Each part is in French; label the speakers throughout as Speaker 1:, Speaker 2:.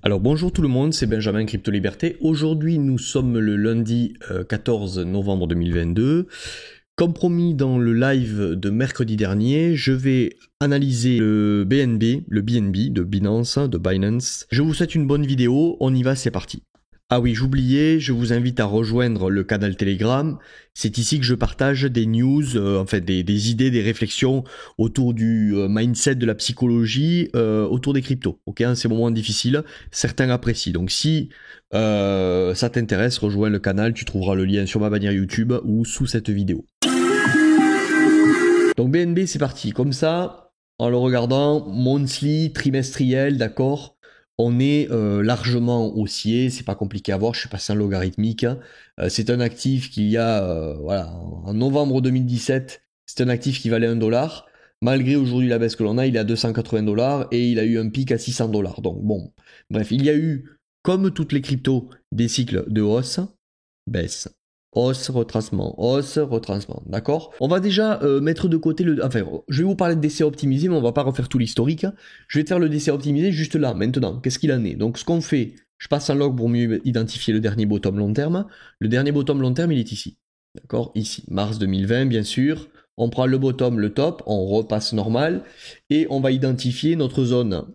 Speaker 1: Alors bonjour tout le monde, c'est Benjamin Crypto Liberté. Aujourd'hui nous sommes le lundi 14 novembre 2022. Comme promis dans le live de mercredi dernier, je vais analyser le BNB de Binance. Je vous souhaite une bonne vidéo, on y va, c'est parti. Ah oui, j'oubliais, je vous invite à rejoindre le canal Telegram. C'est ici que je partage des news, des idées, des réflexions autour du mindset, de la psychologie, autour des cryptos. Ok, en ces moments difficiles, certains apprécient. Donc si ça t'intéresse, rejoins le canal, tu trouveras le lien sur ma bannière YouTube ou sous cette vidéo. Donc BNB, c'est parti. Comme ça, en le regardant, monthly, trimestriel, d'accord. On est largement haussier, c'est pas compliqué à voir, je suis passé en logarithmique. C'est un actif qu'il y a, en novembre 2017, c'est un actif qui valait $1. Malgré aujourd'hui la baisse que l'on a, il est à $280 et il a eu un pic à $600. Donc bon, bref, il y a eu, comme toutes les cryptos, des cycles de hausse, baisse. Hausse, retracement, d'accord. On va déjà mettre de côté je vais vous parler de DCA optimisé, mais on va pas refaire tout l'historique. Je vais te faire le DCA optimisé juste là, maintenant. Qu'est-ce qu'il en est? Donc ce qu'on fait, je passe en log pour mieux identifier le dernier bottom long terme. Le dernier bottom long terme, il est ici. D'accord? Ici, mars 2020, bien sûr. On prend le bottom, le top, on repasse normal, et on va identifier notre zone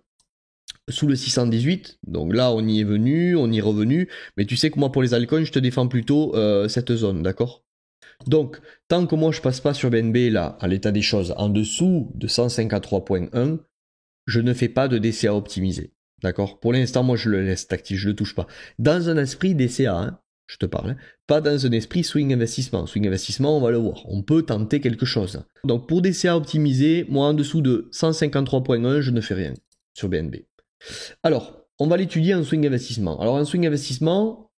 Speaker 1: sous le 618, donc là on y est venu, on y est revenu, mais tu sais que moi pour les altcoins je te défends plutôt cette zone, d'accord? Donc tant que moi je passe pas sur BNB là, à l'état des choses, en dessous de 153.1, je ne fais pas de DCA optimisé, d'accord? Pour l'instant moi je le laisse actif, je le touche pas. Dans un esprit DCA, hein, je te parle, hein, pas dans un esprit swing investissement. Swing investissement, on va le voir, on peut tenter quelque chose. Donc pour DCA optimisé, moi en dessous de 153.1, je ne fais rien sur BNB. Alors, on va l'étudier en swing investissement. Alors, en swing investissement,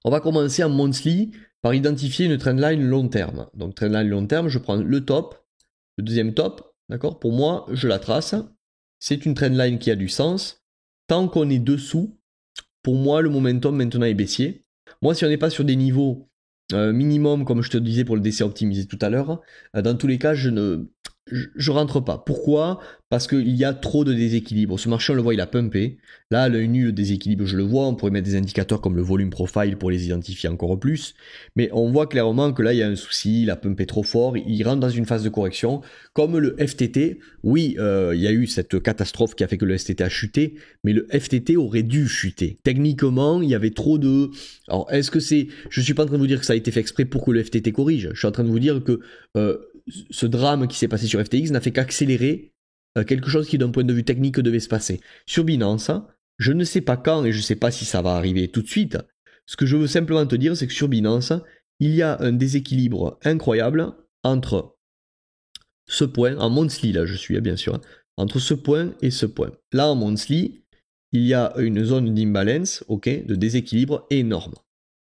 Speaker 1: on va commencer en monthly par identifier une trendline long terme. Donc, trendline long terme, je prends le top, le deuxième top, d'accord? Pour moi, je la trace. C'est une trendline qui a du sens. Tant qu'on est dessous, pour moi, le momentum maintenant est baissier. Moi, si on n'est pas sur des niveaux minimum, comme je te disais pour le DCA optimisé tout à l'heure, dans tous les cas, je rentre pas. Pourquoi? Parce qu'il y a trop de déséquilibre. Ce marché, on le voit, il a pumpé. Là, à l'œil nu, le déséquilibre, je le vois. On pourrait mettre des indicateurs comme le volume profile pour les identifier encore plus. Mais on voit clairement que là, il y a un souci. Il a pumpé trop fort. Il rentre dans une phase de correction. Comme le FTT, oui, il y a eu cette catastrophe qui a fait que le FTT a chuté. Mais le FTT aurait dû chuter. Techniquement, il y avait trop de... Alors, est-ce que c'est... Je suis pas en train de vous dire que ça a été fait exprès pour que le FTT corrige. Je suis en train de vous dire que ce drame qui s'est passé sur FTX n'a fait qu'accélérer quelque chose qui d'un point de vue technique devait se passer. Sur Binance, je ne sais pas quand et je ne sais pas si ça va arriver tout de suite. Ce que je veux simplement te dire, c'est que sur Binance, il y a un déséquilibre incroyable entre ce point, en monthly là je suis bien sûr, entre ce point et ce point. Là en monthly, il y a une zone d'imbalance, ok, de déséquilibre énorme.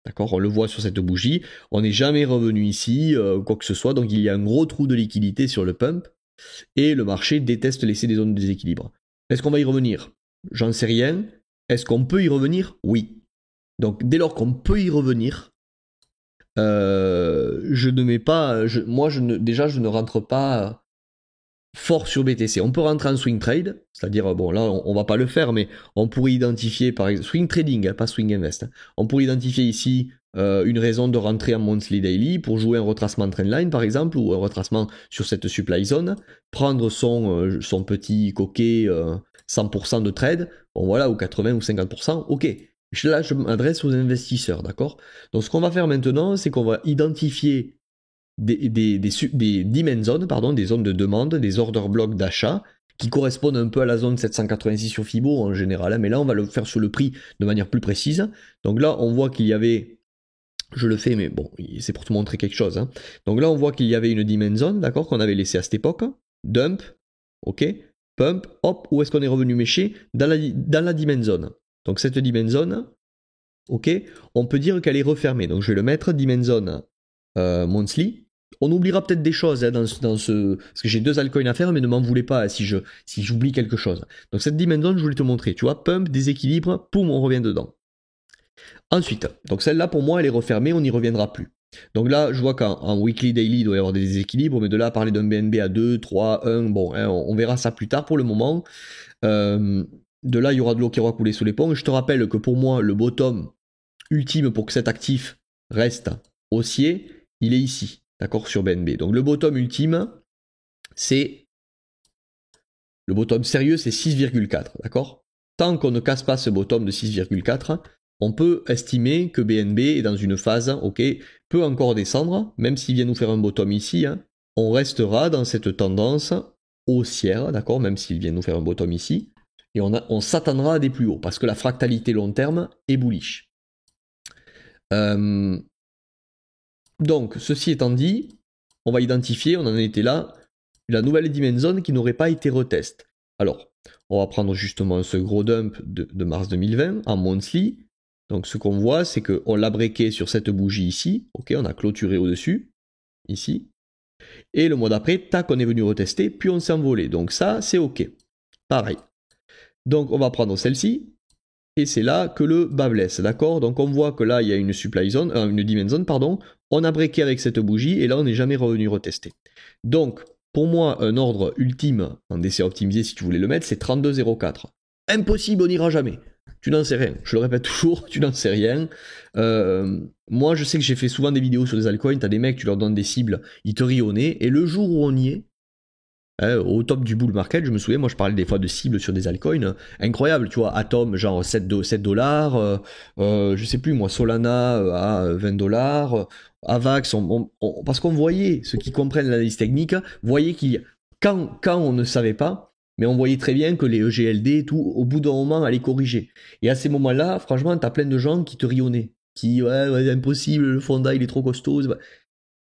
Speaker 1: D'accord, on le voit sur cette bougie, on n'est jamais revenu ici, quoi que ce soit, donc il y a un gros trou de liquidité sur le pump, et le marché déteste laisser des zones de déséquilibre. Est-ce qu'on va y revenir? J'en sais rien. Est-ce qu'on peut y revenir? Oui. Donc dès lors qu'on peut y revenir, je ne mets pas, je ne rentre pas fort sur BTC. On peut rentrer en swing trade, c'est-à-dire, bon là on va pas le faire, mais on pourrait identifier par exemple, swing trading, pas swing invest, on pourrait identifier ici une raison de rentrer en monthly daily pour jouer un retracement trendline par exemple, ou un retracement sur cette supply zone, prendre son petit coquet 100% de trade, bon voilà, ou 80 ou 50%, ok. Là je m'adresse aux investisseurs, d'accord? Donc ce qu'on va faire maintenant, c'est qu'on va identifier des demand zones, des zones de demande, des order blocks d'achat qui correspondent un peu à la zone 786 sur Fibo en général, hein, mais là on va le faire sur le prix de manière plus précise. Donc là on voit qu'il y avait, je le fais mais bon c'est pour te montrer quelque chose, hein. Donc là on voit qu'il y avait une demand zone, d'accord, qu'on avait laissé à cette époque, dump, ok, pump, hop, où est-ce qu'on est revenu mécher? Dans la demand zone. Donc cette demand zone, ok, on peut dire qu'elle est refermée, donc je vais le mettre demand zone monthly. On oubliera peut-être des choses, hein, dans ce... Parce que j'ai deux altcoins à faire, mais ne m'en voulez pas si j'oublie quelque chose. Donc cette dimension, je voulais te montrer. Tu vois, pump, déséquilibre, poum, on revient dedans. Ensuite, donc celle-là, pour moi, elle est refermée, on n'y reviendra plus. Donc là, je vois qu'en weekly, daily, il doit y avoir des déséquilibres, mais de là à parler d'un BNB à 2, 3, 1, bon, hein, on verra ça plus tard pour le moment. de là, il y aura de l'eau qui aura coulé sous les ponts. Je te rappelle que pour moi, le bottom ultime pour que cet actif reste haussier, il est ici, d'accord, sur BNB. Donc le bottom ultime, c'est... Le bottom sérieux, c'est 6,4, d'accord. Tant qu'on ne casse pas ce bottom de 6,4, on peut estimer que BNB est dans une phase, ok, peut encore descendre, même s'il vient nous faire un bottom ici, hein, on restera dans cette tendance haussière, d'accord, même s'il vient nous faire un bottom ici, et on s'attendra à des plus hauts, parce que la fractalité long terme est bullish. Donc, ceci étant dit, on va identifier, on en était là, la nouvelle dimension qui n'aurait pas été retest. Alors, on va prendre justement ce gros dump de mars 2020 en monthly. Donc, ce qu'on voit, c'est qu'on l'a breaké sur cette bougie ici. Ok, on a clôturé au-dessus, ici. Et le mois d'après, tac, on est venu retester, puis on s'est envolé. Donc ça, c'est ok. Pareil. Donc, on va prendre celle-ci. Et c'est là que le bas blesse, d'accord. Donc on voit que là, il y a une supply zone, une demand zone, pardon. On a breaké avec cette bougie, et là, on n'est jamais revenu retester. Donc, pour moi, un ordre ultime en DCA optimisé, si tu voulais le mettre, c'est 32,04. Impossible, on n'ira jamais. Tu n'en sais rien. Je le répète toujours, tu n'en sais rien. Moi, je sais que j'ai fait souvent des vidéos sur des altcoins. T'as des mecs, tu leur donnes des cibles, ils te rient au nez. Et le jour où on y est, au top du bull market, je me souviens, moi je parlais des fois de cibles sur des altcoins, incroyable, tu vois, Atom genre 7 $, je sais plus moi, Solana à 20 $, Avax, parce qu'on voyait, ceux qui comprennent l'analyse technique, voyaient qu'il y a, quand on ne savait pas, mais on voyait très bien que les EGLD et tout, au bout d'un moment, allaient corriger. Et à ces moments-là, franchement, t'as plein de gens qui te rient au nez, qui, ouais, impossible, le fonda il est trop costaud,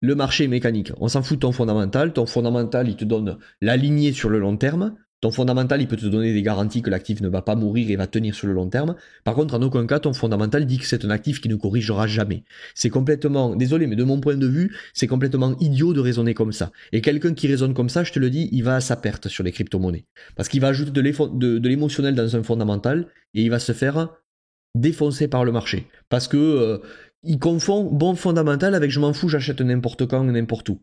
Speaker 1: le marché est mécanique. On s'en fout de ton fondamental. Ton fondamental, il te donne la lignée sur le long terme. Ton fondamental, il peut te donner des garanties que l'actif ne va pas mourir et va tenir sur le long terme. Par contre, en aucun cas, ton fondamental dit que c'est un actif qui ne corrigera jamais. C'est complètement, désolé, mais de mon point de vue, c'est complètement idiot de raisonner comme ça. Et quelqu'un qui raisonne comme ça, je te le dis, il va à sa perte sur les crypto-monnaies. Parce qu'il va ajouter de l'émotionnel dans un fondamental et il va se faire défoncé par le marché. Parce que il confond bon fondamental avec je m'en fous, j'achète n'importe quand, n'importe où.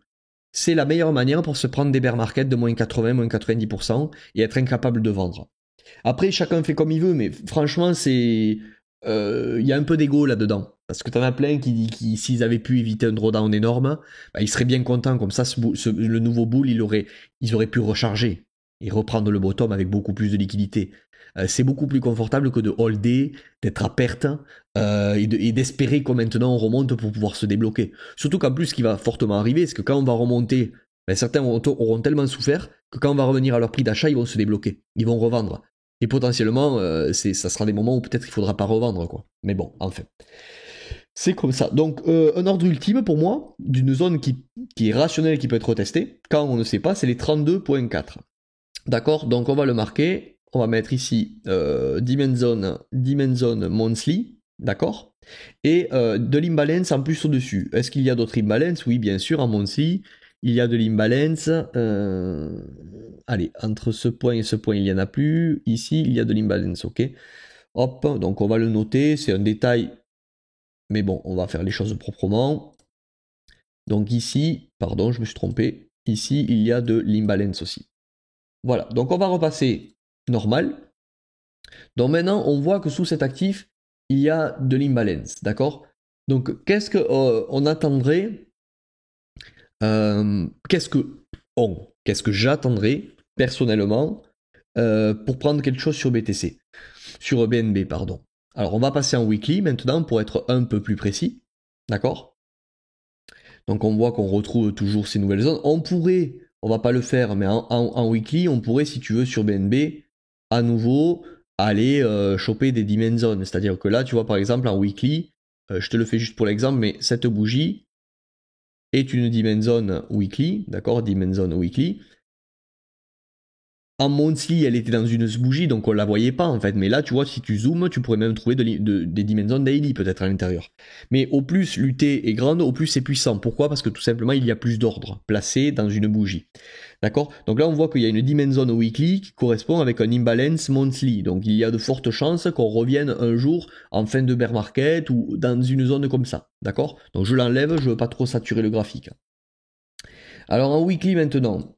Speaker 1: C'est la meilleure manière pour se prendre des bear markets de moins 80, moins 90% et être incapable de vendre. Après, chacun fait comme il veut, mais franchement, c'est... Il y a un peu d'ego là-dedans. Parce que t'en as plein qui s'ils avaient pu éviter un drawdown énorme, bah, ils seraient bien contents. Comme ça, le nouveau bull, ils auraient pu recharger et reprendre le bottom avec beaucoup plus de liquidité. C'est beaucoup plus confortable que de holder, d'être à perte et d'espérer que maintenant on remonte pour pouvoir se débloquer. Surtout qu'en plus, ce qui va fortement arriver, c'est que quand on va remonter, ben certains auront tellement souffert que quand on va revenir à leur prix d'achat, ils vont se débloquer, ils vont revendre. Et potentiellement, ça sera des moments où peut-être il faudra pas revendre, quoi. Mais bon, enfin. C'est comme ça. Donc, un ordre ultime pour moi, d'une zone qui est rationnelle et qui peut être retestée, quand on ne sait pas, c'est les 32,4. D'accord. Donc, on va le marquer. On va mettre ici Dimension Monthly. D'accord. Et de l'imbalance en plus au-dessus. Est-ce qu'il y a d'autres imbalances? Oui, bien sûr, en monthly. Il y a de l'imbalance. Allez, entre ce point et ce point, il n'y en a plus. Ici, il y a de l'imbalance, ok. Hop, donc on va le noter. C'est un détail. Mais bon, on va faire les choses proprement. Donc ici, pardon, je me suis trompé. Ici, il y a de l'imbalance aussi. Voilà, donc on va repasser normal. Donc maintenant, on voit que sous cet actif, il y a de l'imbalance, d'accord? Donc qu'est-ce qu'on attendrait qu'est-ce que j'attendrais personnellement pour prendre quelque chose sur BTC, sur BNB, pardon. Alors on va passer en weekly maintenant pour être un peu plus précis, d'accord? Donc on voit qu'on retrouve toujours ces nouvelles zones. On va pas le faire, mais en weekly, on pourrait, si tu veux, sur BNB, à nouveau, aller choper des demand zones. C'est-à-dire que là, tu vois, par exemple, en weekly, je te le fais juste pour l'exemple, mais cette bougie est une demand zone weekly, d'accord, demand zone weekly. En monthly, elle était dans une bougie, donc on la voyait pas en fait. Mais là, tu vois, si tu zoomes, tu pourrais même trouver des dimensions daily peut-être à l'intérieur. Mais au plus l'UT est grande, au plus c'est puissant. Pourquoi? Parce que tout simplement, il y a plus d'ordre placé dans une bougie. D'accord? Donc là, on voit qu'il y a une dimension weekly qui correspond avec un imbalance monthly. Donc il y a de fortes chances qu'on revienne un jour en fin de bear market ou dans une zone comme ça. D'accord? Donc je l'enlève, je veux pas trop saturer le graphique. Alors en weekly maintenant.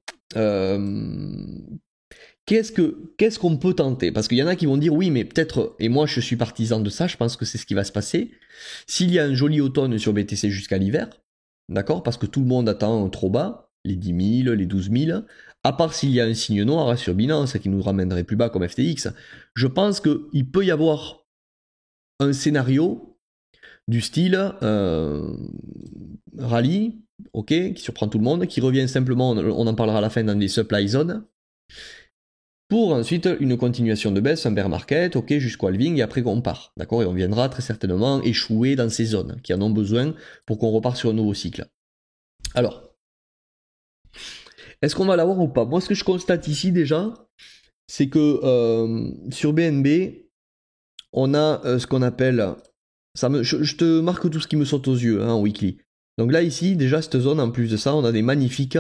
Speaker 1: qu'est-ce qu'on peut tenter? Parce qu'il y en a qui vont dire oui, mais peut-être, et moi je suis partisan de ça, je pense que c'est ce qui va se passer. S'il y a un joli automne sur BTC jusqu'à l'hiver, d'accord? Parce que tout le monde attend trop bas, les 10 000, les 12 000, à part s'il y a un signe noir sur Binance qui nous ramènerait plus bas comme FTX, je pense qu'il peut y avoir un scénario du style rallye, ok, qui surprend tout le monde, qui revient simplement, on en parlera à la fin dans des supply zones, pour ensuite une continuation de baisse, un bear market, ok, jusqu'au halving, et après on part, d'accord, et on viendra très certainement échouer dans ces zones qui en ont besoin pour qu'on reparte sur un nouveau cycle. Alors, est-ce qu'on va l'avoir ou pas? Moi, ce que je constate ici déjà, c'est que sur BNB, on a ce qu'on appelle, je te marque tout ce qui me saute aux yeux en weekly. Donc là, ici, déjà, cette zone, en plus de ça, on a des magnifiques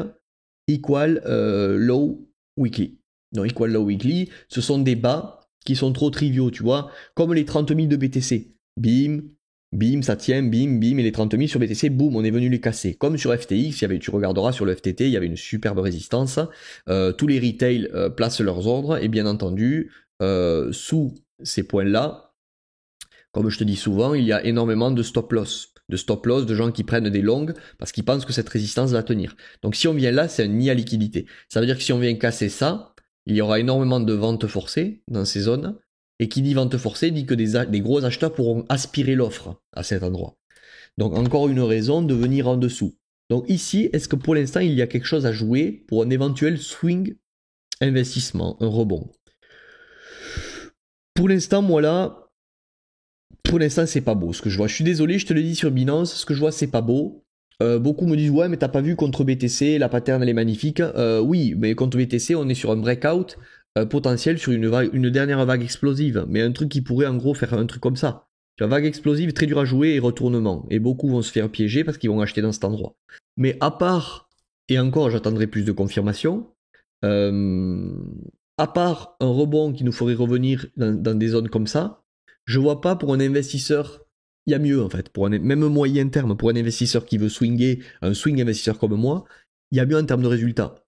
Speaker 1: equal low weekly. Donc equal low weekly, ce sont des bas qui sont trop triviaux, tu vois, comme les 30 000 de BTC. Bim, bim, ça tient, bim, bim, et les 30 000 sur BTC, boum, on est venu les casser. Comme sur FTX, tu regarderas sur le FTT, il y avait une superbe résistance. Tous les retails placent leurs ordres, et bien entendu, sous ces points-là, comme je te dis souvent, il y a énormément de stop-loss. De gens qui prennent des longues parce qu'ils pensent que cette résistance va tenir. Donc si on vient là, c'est un nid à liquidité. Ça veut dire que si on vient casser ça, il y aura énormément de ventes forcées dans ces zones. Et qui dit vente forcée dit que des gros acheteurs pourront aspirer l'offre à cet endroit. Donc encore une raison de venir en dessous. Donc ici, est-ce que pour l'instant, il y a quelque chose à jouer pour un éventuel swing investissement, un rebond? Pour l'instant, moi là, pour l'instant, c'est pas beau ce que je vois. Je suis désolé, je te le dis sur Binance, ce que je vois, c'est pas beau. Beaucoup me disent, ouais, mais t'as pas vu contre BTC, la pattern elle est magnifique. Oui, mais contre BTC, on est sur un breakout potentiel sur une dernière vague explosive. Mais un truc qui pourrait en gros faire un truc comme ça. Tu vois, vague explosive, très dur à jouer et retournement. Et beaucoup vont se faire piéger parce qu'ils vont acheter dans cet endroit. Mais à part, et encore, j'attendrai plus de confirmation, à part un rebond qui nous ferait revenir dans des zones comme ça, je vois pas pour un investisseur, il y a mieux en fait, pour même moyen terme, pour un investisseur qui veut swinger, un swing investisseur comme moi, il y a mieux en termes de résultats.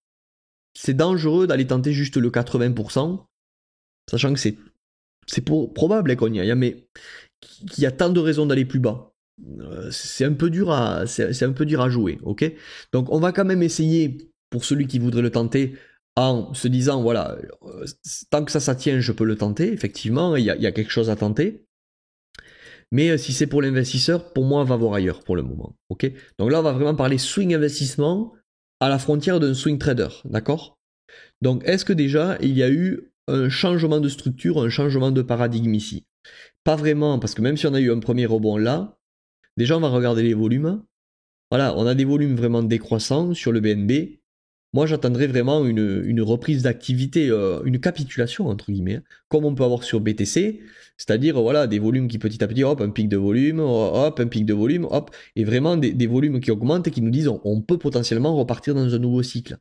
Speaker 1: C'est dangereux d'aller tenter juste le 80%, sachant que c'est probable qu'on y aille, mais qu'il y a tant de raisons d'aller plus bas. C'est un peu dur à jouer, ok? Donc on va quand même essayer, pour celui qui voudrait le tenter, en se disant, voilà, tant que ça tient, je peux le tenter, effectivement, il y a quelque chose à tenter. Mais si c'est pour l'investisseur, pour moi, on va voir ailleurs pour le moment. Ok. Donc là, on va vraiment parler swing investissement à la frontière d'un swing trader. D'accord. Donc, est-ce que déjà, il y a eu un changement de structure, un changement de paradigme ici? Pas vraiment, parce que même si on a eu un premier rebond là, déjà, on va regarder les volumes. Voilà, on a des volumes vraiment décroissants sur le BNB. Moi, j'attendrais vraiment une reprise d'activité, une capitulation, entre guillemets, comme on peut avoir sur BTC, c'est-à-dire voilà, des volumes qui petit à petit, hop, un pic de volume, hop, un pic de volume, hop, et vraiment des volumes qui augmentent et qui nous disent on peut potentiellement repartir dans un nouveau cycle.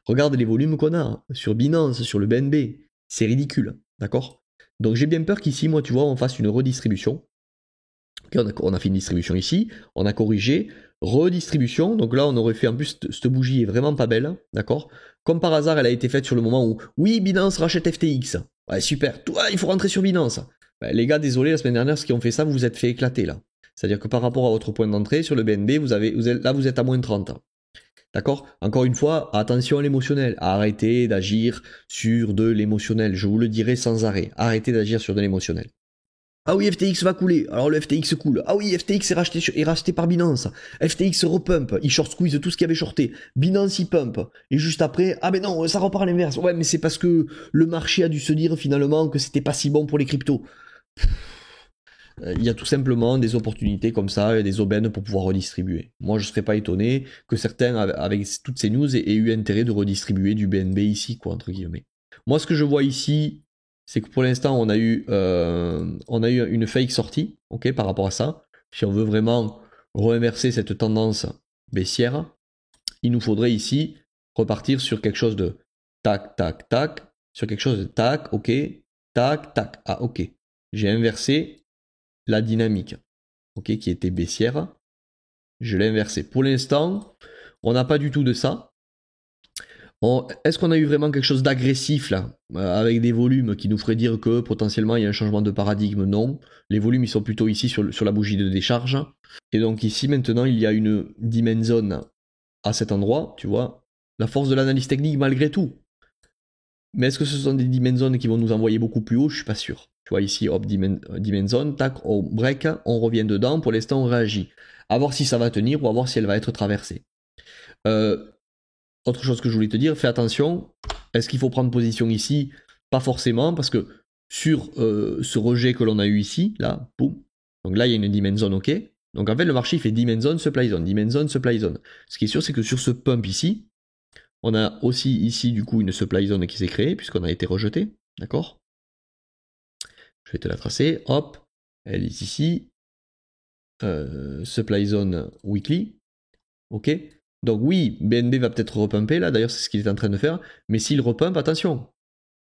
Speaker 1: Regarde les volumes qu'on a sur Binance, sur le BNB, c'est ridicule, d'accord? Donc j'ai bien peur qu'ici, moi, tu vois, on fasse une redistribution. Okay, on a fait une distribution ici, on a corrigé, redistribution, donc là on aurait fait en plus, cette bougie est vraiment pas belle, d'accord? Comme par hasard elle a été faite sur le moment où, oui Binance rachète FTX, ouais super, toi il faut rentrer sur Binance. Ben, les gars désolé la semaine dernière ceux qui ont fait ça vous vous êtes fait éclater là. C'est-à-dire que par rapport à votre point d'entrée sur le BNB, là vous êtes à moins 30. D'accord? Encore une fois, attention à l'émotionnel. Arrêtez d'agir sur de l'émotionnel. Je vous le dirai sans arrêt. Arrêtez d'agir sur de l'émotionnel. Ah oui, FTX va couler. Alors le FTX coule. Ah oui, FTX est racheté par Binance. FTX repump. Il short squeeze tout ce qui avait shorté. Binance il pump. Et juste après, ah mais non, ça repart à l'inverse. Ouais, mais c'est parce que le marché a dû se dire finalement que c'était pas si bon pour les cryptos. Il y a tout simplement des opportunités comme ça et des aubaines pour pouvoir redistribuer. Moi, je ne serais pas étonné que certains, avec toutes ces news, aient eu intérêt de redistribuer du BNB ici, quoi, entre guillemets. Moi, ce que je vois ici, c'est que pour l'instant, on a eu une fake sortie, ok, par rapport à ça. Si on veut vraiment réinverser cette tendance baissière, il nous faudrait ici repartir sur quelque chose de tac, tac, tac, sur quelque chose de tac, ok, tac, tac. Ah, ok. J'ai inversé la dynamique, ok, qui était baissière. Je l'ai inversé. Pour l'instant, on n'a pas du tout de ça. Est-ce qu'on a eu vraiment quelque chose d'agressif là, avec des volumes qui nous feraient dire que potentiellement il y a un changement de paradigme? Non. Les volumes ils sont plutôt ici sur la bougie de décharge. Et donc ici maintenant il y a une dimension à cet endroit, tu vois. La force de l'analyse technique malgré tout. Mais est-ce que ce sont des dimensions qui vont nous envoyer beaucoup plus haut? Je suis pas sûr. Tu vois ici, hop, dimension, tac, on break, on revient dedans. Pour l'instant on réagit. À voir si ça va tenir ou à voir si elle va être traversée. Autre chose que je voulais te dire, fais attention. Est-ce qu'il faut prendre position ici? Pas forcément, parce que sur ce rejet que l'on a eu ici, là, boum. Donc là, il y a une dimension, ok. Donc en fait, le marché il fait dimension, supply zone, dimension, supply zone. Ce qui est sûr, c'est que sur ce pump ici, on a aussi ici, du coup, une supply zone qui s'est créée, puisqu'on a été rejeté. D'accord? Je vais te la tracer. Hop. Elle est ici. Supply zone weekly. Ok. Donc oui, BNB va peut-être repumper là, d'ailleurs c'est ce qu'il est en train de faire, mais s'il repumpe, attention,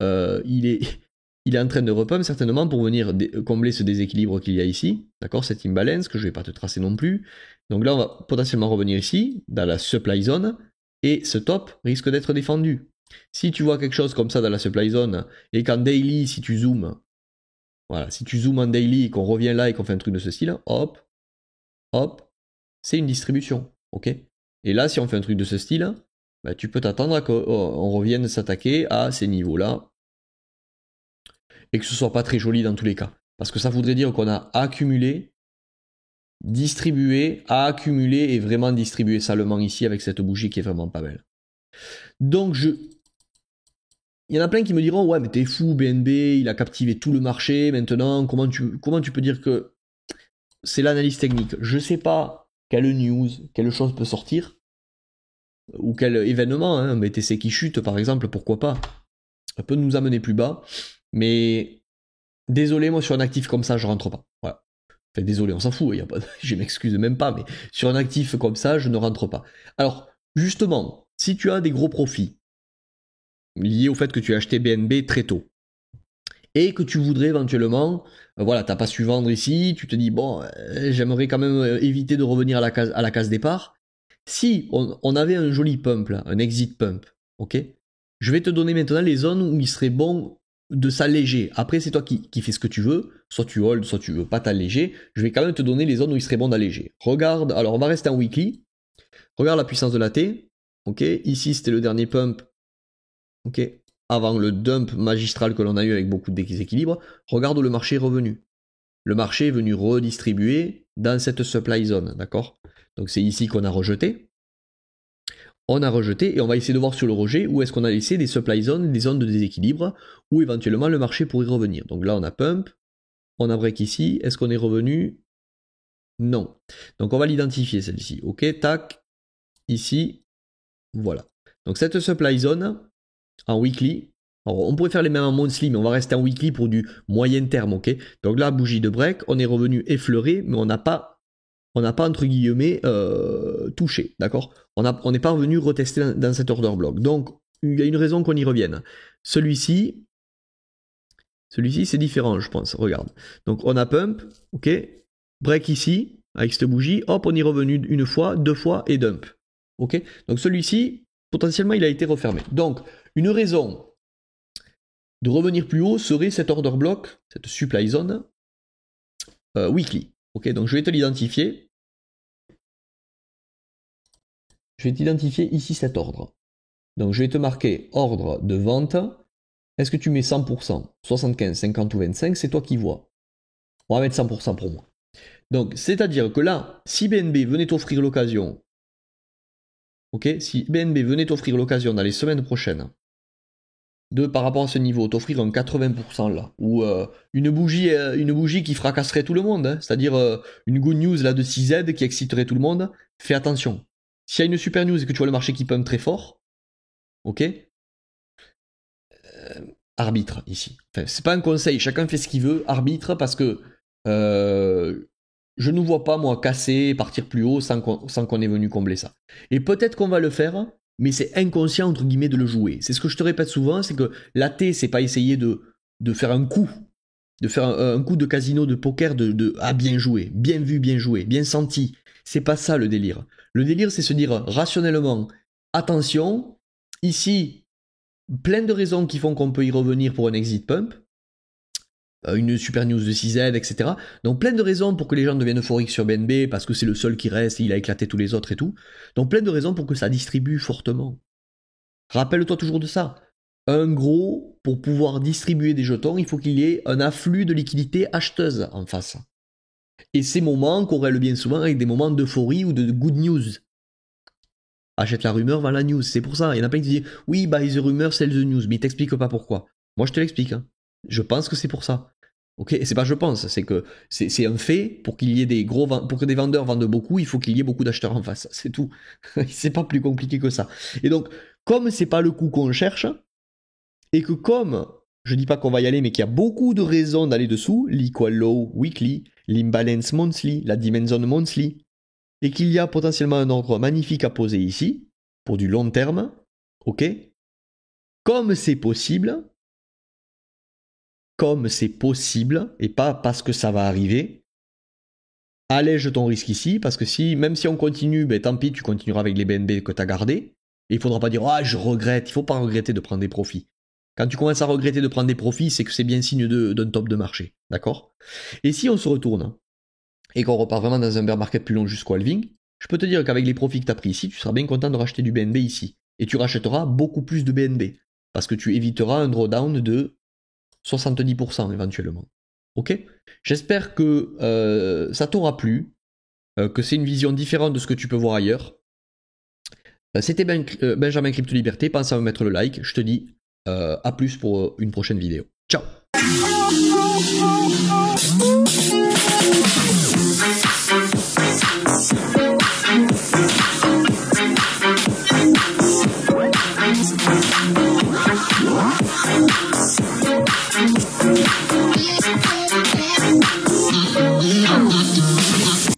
Speaker 1: il est en train de repump certainement pour venir combler ce déséquilibre qu'il y a ici, d'accord, cette imbalance que je ne vais pas te tracer non plus. Donc là on va potentiellement revenir ici, dans la supply zone, et ce top risque d'être défendu. Si tu vois quelque chose comme ça dans la supply zone, et qu'en daily, si tu zoomes, voilà, si tu zoomes en daily et qu'on revient là et qu'on fait un truc de ce style, hop, hop, c'est une distribution, ok. Et là, si on fait un truc de ce style, bah, tu peux t'attendre à qu'on revienne s'attaquer à ces niveaux-là et que ce soit pas très joli dans tous les cas. Parce que ça voudrait dire qu'on a accumulé, distribué, à accumuler et vraiment distribué salement ici avec cette bougie qui est vraiment pas belle. Donc il y en a plein qui me diront ouais mais t'es fou BNB, il a captivé tout le marché maintenant, comment tu peux dire que c'est l'analyse technique? Je sais pas quelle news, quelle chose peut sortir, ou quel événement, hein, BTC qui chute par exemple, pourquoi pas? Ça peut nous amener plus bas, mais désolé, moi sur un actif comme ça, je rentre pas. Voilà. Enfin, désolé, on s'en fout, je m'excuse même pas, mais sur un actif comme ça, je ne rentre pas. Alors, justement, si tu as des gros profits liés au fait que tu as acheté BNB très tôt, et que tu voudrais éventuellement, voilà, t'as pas su vendre ici, tu te dis, bon, j'aimerais quand même éviter de revenir à la case départ. Si on avait un joli pump là, un exit pump, ok, je vais te donner maintenant les zones où il serait bon de s'alléger. Après, c'est toi qui fais ce que tu veux, soit tu hold, soit tu veux pas t'alléger. Je vais quand même te donner les zones où il serait bon d'alléger. Regarde, alors on va rester en weekly. Regarde la puissance de la T, ok, ici c'était le dernier pump, ok, avant le dump magistral que l'on a eu avec beaucoup de déséquilibre. Regarde où le marché est revenu. Le marché est venu redistribuer dans cette supply zone, d'accord? Donc c'est ici qu'on a rejeté. On a rejeté et on va essayer de voir sur le rejet où est-ce qu'on a laissé des supply zones, des zones de déséquilibre où éventuellement le marché pourrait revenir. Donc là on a pump, on a break ici, est-ce qu'on est revenu? Non. Donc on va l'identifier celle-ci. Ok, tac, ici, voilà. Donc cette supply zone en weekly, alors on pourrait faire les mêmes en monthly, mais on va rester en weekly pour du moyen terme, ok? Donc là, bougie de break, on est revenu effleuré, mais on n'a pas entre guillemets touché, d'accord? On n'est pas revenu retester dans cet order block. Donc il y a une raison qu'on y revienne. Celui-ci c'est différent, je pense. Regarde. Donc on a pump, ok, break ici avec cette bougie, hop, on y est revenu une fois, deux fois et dump, ok. Donc celui-ci potentiellement il a été refermé. Donc une raison de revenir plus haut serait cet order block, cette supply zone weekly. Ok, donc je vais te l'identifier. Je vais t'identifier ici cet ordre. Donc je vais te marquer ordre de vente. Est-ce que tu mets 100%, 75, 50 ou 25? C'est toi qui vois. On va mettre 100% pour moi. Donc c'est-à-dire que là, si BNB venait t'offrir l'occasion, ok, si BNB venait t'offrir l'occasion dans les semaines prochaines de, par rapport à ce niveau, t'offrir un 80% là, ou une bougie qui fracasserait tout le monde, hein, c'est-à-dire une good news là de 6Z qui exciterait tout le monde, fais attention. S'il y a une super news et que tu vois le marché qui pump très fort, ok, arbitre ici. Enfin, c'est pas un conseil, chacun fait ce qu'il veut, arbitre, parce que je ne vois pas moi casser, partir plus haut sans qu'on ait venu combler ça. Et peut-être qu'on va le faire, mais c'est inconscient entre guillemets de le jouer. C'est ce que je te répète souvent, c'est que la T, c'est pas essayer de faire un coup, de faire un coup de casino, de poker, ah bien joué, bien vu, bien joué, bien senti. C'est pas ça le délire. Le délire, c'est se dire rationnellement, attention, ici, plein de raisons qui font qu'on peut y revenir pour un exit pump. Une super news de 6Z, etc. Donc plein de raisons pour que les gens deviennent euphoriques sur BNB, parce que c'est le seul qui reste, il a éclaté tous les autres et tout. Donc plein de raisons pour que ça distribue fortement. Rappelle-toi toujours de ça. Un gros, pour pouvoir distribuer des jetons, il faut qu'il y ait un afflux de liquidités acheteuses en face. Et ces moments corrèlent bien souvent avec des moments d'euphorie ou de good news. Achète la rumeur, vend la news. C'est pour ça. Il y en a plein qui disent oui, buy the rumor, sell the news. Mais ils t'expliquent pas pourquoi. Moi, je te l'explique. Hein. Je pense que c'est pour ça. Ok, et c'est pas je pense, c'est que c'est un fait. Pour qu'il y ait des gros, pour que des vendeurs vendent beaucoup, il faut qu'il y ait beaucoup d'acheteurs en face. C'est tout. C'est pas plus compliqué que ça. Et donc, comme c'est pas le coup qu'on cherche, et que comme je dis pas qu'on va y aller, mais qu'il y a beaucoup de raisons d'aller dessous, l'equal low weekly, l'imbalance monthly, la dimension monthly, et qu'il y a potentiellement un ordre magnifique à poser ici, pour du long terme, ok? Comme c'est possible, et pas parce que ça va arriver, allège ton risque ici, parce que si, même si on continue, ben tant pis, tu continueras avec les BNB que tu as gardés, et il faudra pas dire « Ah, je regrette », il faut pas regretter de prendre des profits. Quand tu commences à regretter de prendre des profits, c'est que c'est bien signe d'un top de marché, d'accord? Et si on se retourne, et qu'on repart vraiment dans un bear market plus long jusqu'au halving, je peux te dire qu'avec les profits que tu as pris ici, tu seras bien content de racheter du BNB ici. Et tu rachèteras beaucoup plus de BNB, parce que tu éviteras un drawdown de 70% éventuellement. Ok? J'espère que ça t'aura plu, que c'est une vision différente de ce que tu peux voir ailleurs. C'était Benjamin Crypto Liberté, pense à me mettre le like, je te dis à plus pour une prochaine vidéo. Ciao!